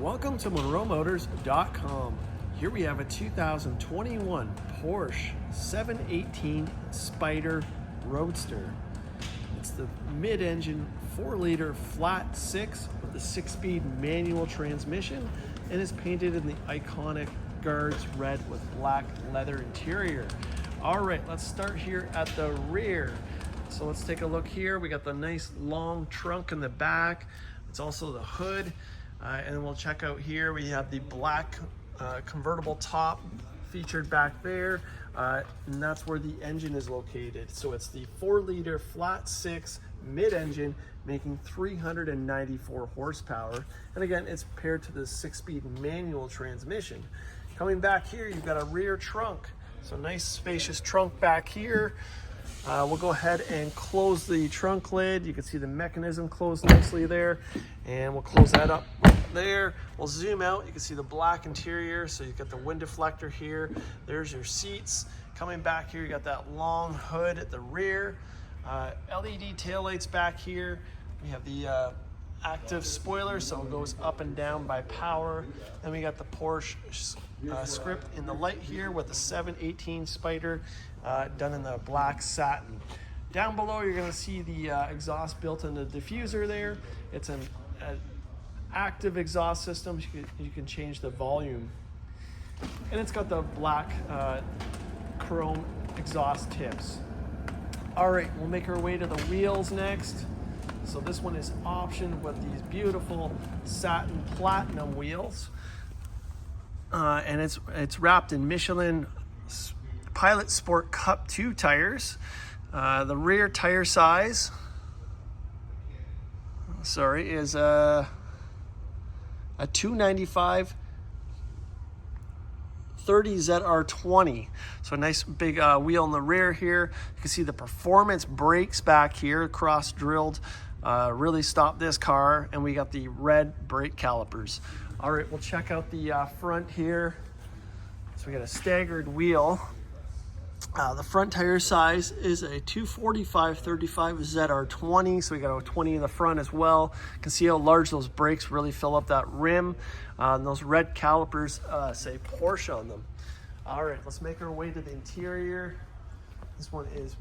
Welcome to MonroeMotors.com. Here we have a 2021 Porsche 718 Spyder Roadster. It's the mid-engine 4-liter flat 6 with a 6-speed manual transmission and is painted in the iconic guards red with black leather interior. All right, let's start here at the rear. So let's take a look here. We got the nice long trunk in the back. It's also the hood. And then we'll check out here. We have the black convertible top featured back there. And that's where the engine is located. So it's the 4-liter flat 6 mid-engine making 394 horsepower. And again, it's paired to the 6-speed manual transmission. Coming back here, you've got a rear trunk. So nice spacious trunk back here. We'll go ahead and close the trunk lid. You can see the mechanism closed nicely there. And we'll close that up there. We'll zoom out. You can see the black interior. So you've got the wind deflector here. There's your seats. Coming back here, you got that long hood at the rear. LED taillights back here. We have the active spoiler, so it goes up and down by power. Then we got the Porsche script in the light here with the 718 Spyder done in the black satin. Down below, you're going to see the exhaust built in the diffuser there. It's an active exhaust system. You can change the volume. And it's got the black chrome exhaust tips. All right, we'll make our way to the wheels next. So this one is optioned with these beautiful satin platinum wheels. And it's wrapped in Michelin Pilot Sport Cup 2 tires. The rear tire size, is a 295 30 ZR20. So a nice big wheel in the rear here. You can see the performance brakes back here, cross drilled, really stop this car. And we got the red brake calipers. All right, we'll check out the front here. So we got a staggered wheel. The front tire size is a 245 35 ZR20, so we got a 20 in the front as well. You can see how large those brakes really fill up that rim. And those red calipers say Porsche on them. All right, let's make our way to the interior. This one is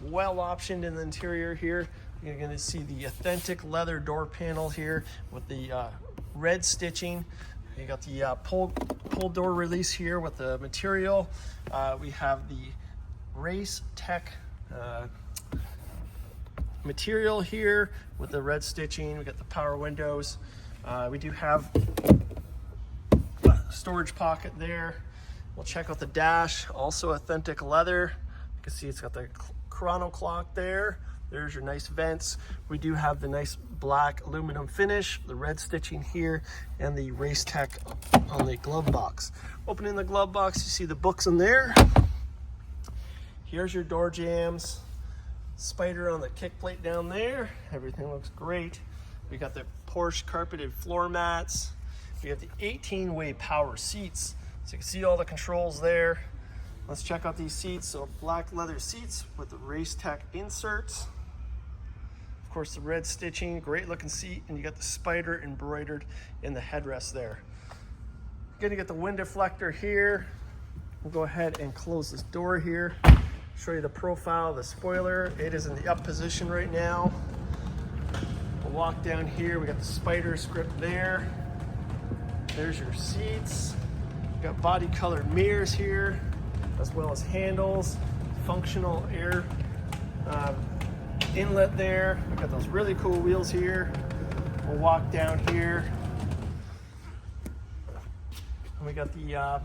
well optioned in the interior here. You're going to see the authentic leather door panel here with the red stitching. You got the pull door release here with the material. We have the Race Tech material here with the red stitching. We got the power windows. We do have a storage pocket there. We'll check out the dash, also authentic leather. You can see it's got the Chrono clock there. There's your nice vents. We do have the nice black aluminum finish, the red stitching here, and the Race Tech on the glove box. Opening the glove box, you see the books in there. Here's your door jambs. Spyder on the kick plate down there. Everything looks great. We got the Porsche carpeted floor mats. We have the 18-way power seats. So you can see all the controls there. Let's check out these seats. So black leather seats with the Race Tech inserts. Of course, the red stitching, great looking seat, and you got the Spyder embroidered in the headrest there. You're gonna get the wind deflector here. We'll go ahead and close this door here. Show you the profile of the spoiler. It is in the up position right now. We'll walk down here. We got the Spyder script there. There's your seats. We've got body colored mirrors here, as well as handles, functional air inlet there. We've got those really cool wheels here. We'll walk down here. And we got the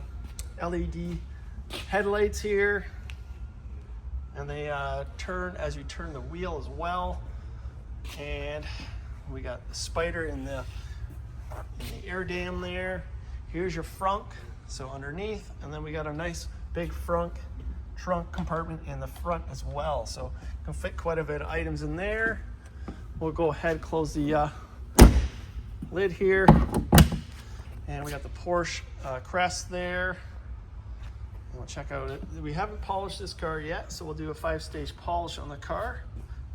LED headlights here. And they turn as you turn the wheel as well. And we got the Spyder in the air dam there. Here's your frunk, so underneath. And then we got a nice big trunk compartment in the front as well. So you can fit quite a bit of items in there. We'll go ahead, close the lid here. And we got the Porsche crest there. And we'll check out it. We haven't polished this car yet, so we'll do a 5-stage polish on the car,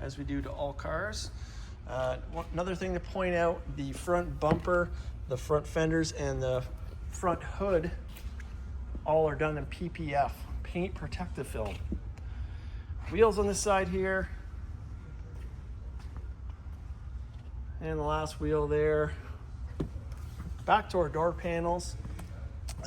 as we do to all cars. Another thing to point out, the front bumper, the front fenders, and the front hood all are done in PPF, paint protective film. Wheels on this side here, and the last wheel there. Back to our door panels.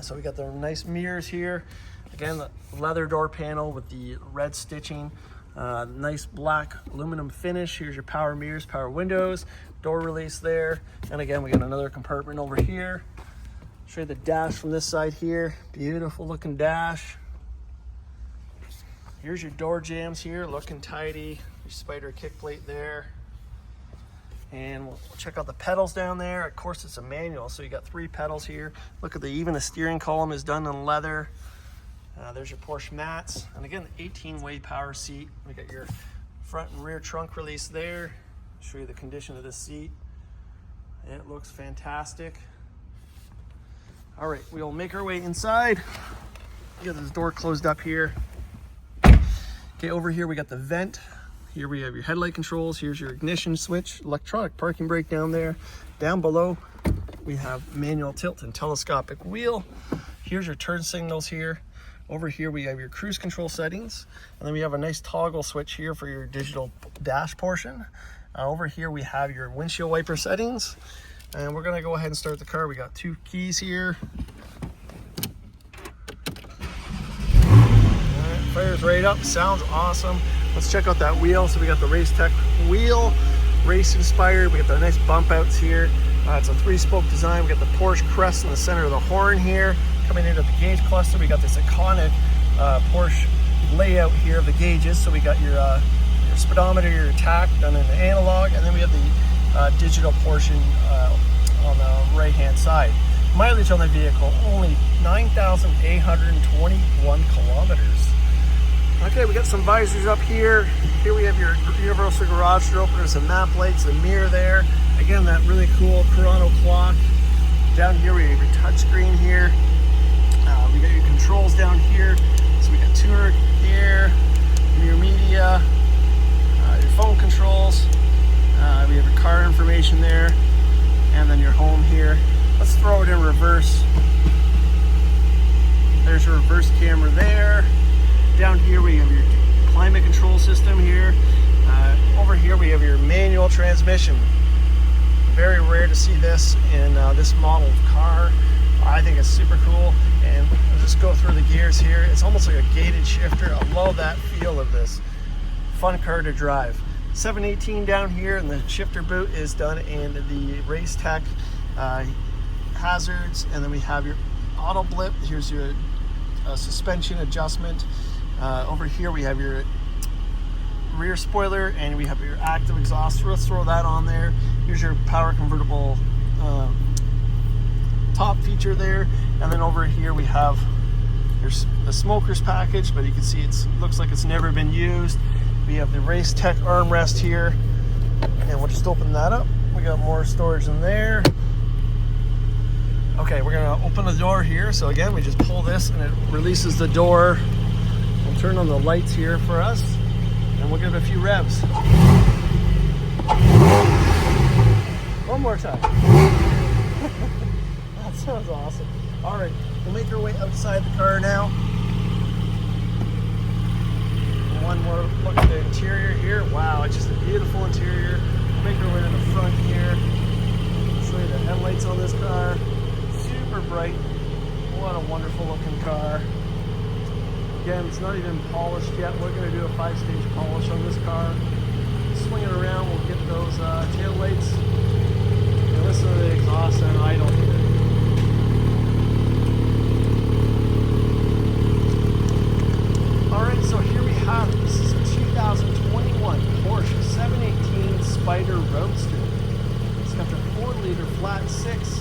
So we got the nice mirrors here. Again, the leather door panel with the red stitching. Nice black aluminum finish. Here's your power mirrors, power windows, door release there. And again, we got another compartment over here. Show you the dash from this side here. Beautiful looking dash. Here's your door jambs here, looking tidy. Your Spyder kick plate there. And we'll check out the pedals down there. Of course, it's a manual, so you got 3 pedals here. Look at even the steering column is done in leather. There's your Porsche mats. And again, the 18-way power seat. We got your front and rear trunk release there. Show you the condition of this seat. It looks fantastic. All right, we'll make our way inside. Get this door closed up here. Okay, over here we got the vent. Here we have your headlight controls. Here's your ignition switch, electronic parking brake down there. Down below, we have manual tilt and telescopic wheel. Here's your turn signals here. Over here, we have your cruise control settings. And then we have a nice toggle switch here for your digital dash portion. Over here, we have your windshield wiper settings. And we're gonna go ahead and start the car. We got 2 keys here. All right, fires right up, sounds awesome. Let's check out that wheel. So we got the Race Tech wheel, race inspired. We got the nice bump outs here. It's a 3-spoke design. We got the Porsche crest in the center of the horn here. Coming into the gauge cluster, we got this iconic Porsche layout here of the gauges. So we got your speedometer, your tach done in the analog, and then we have the digital portion on the right-hand side. Mileage on the vehicle, only 9,821 kilometers. Okay, we got some visors up here. Here we have your universal garage door opener, some map lights, the mirror there. Again, that really cool Chrono clock. Down here we have your touchscreen here. We got your controls down here. So we got tuner here, your media, your phone controls. We have your car information there, and then your home here. Let's throw it in reverse. There's your reverse camera there. Down here we have your climate control system here. Over here we have your manual transmission. Very rare to see this in this model of car. I think it's super cool. And I'll just go through the gears here. It's almost like a gated shifter. I love that feel of this. Fun car to drive. 718 down here, and the shifter boot is done in the Race Tech hazards. And then we have your auto blip. Here's your suspension adjustment. Over here we have your rear spoiler, and we have your active exhaust. Let's throw that on there. Here's your power convertible top feature there, and then over here we have the smoker's package, but you can see it looks like it's never been used. We have the Race Tech armrest here, and we'll just open that up. We got more storage in there. Okay, we're gonna open the door here. So again, we just pull this and it releases the door. We'll turn on the lights here for us, and we'll give it a few revs. One more time. That sounds awesome. All right, we'll make our way outside the car now. One more look at the interior here. Wow, it's just a beautiful interior. We'll make our way to the front here. Show you the headlights on this car. Super bright. What a wonderful looking car. Again, it's not even polished yet. We're going to do a 5-stage polish on this car. Swing it around, we'll get those tail lights. And listen to the exhaust and idle. Alright, so here we have it. This is a 2021 Porsche 718 Spyder Roadster. It's got the 4-liter flat 6,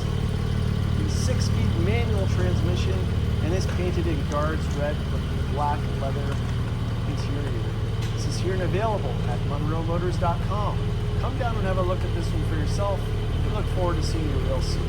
the 6-speed manual transmission, and is painted in guards red with black leather interior. This is here and available at MonroeMotors.com. Come down and have a look at this one for yourself. We look forward to seeing you real soon.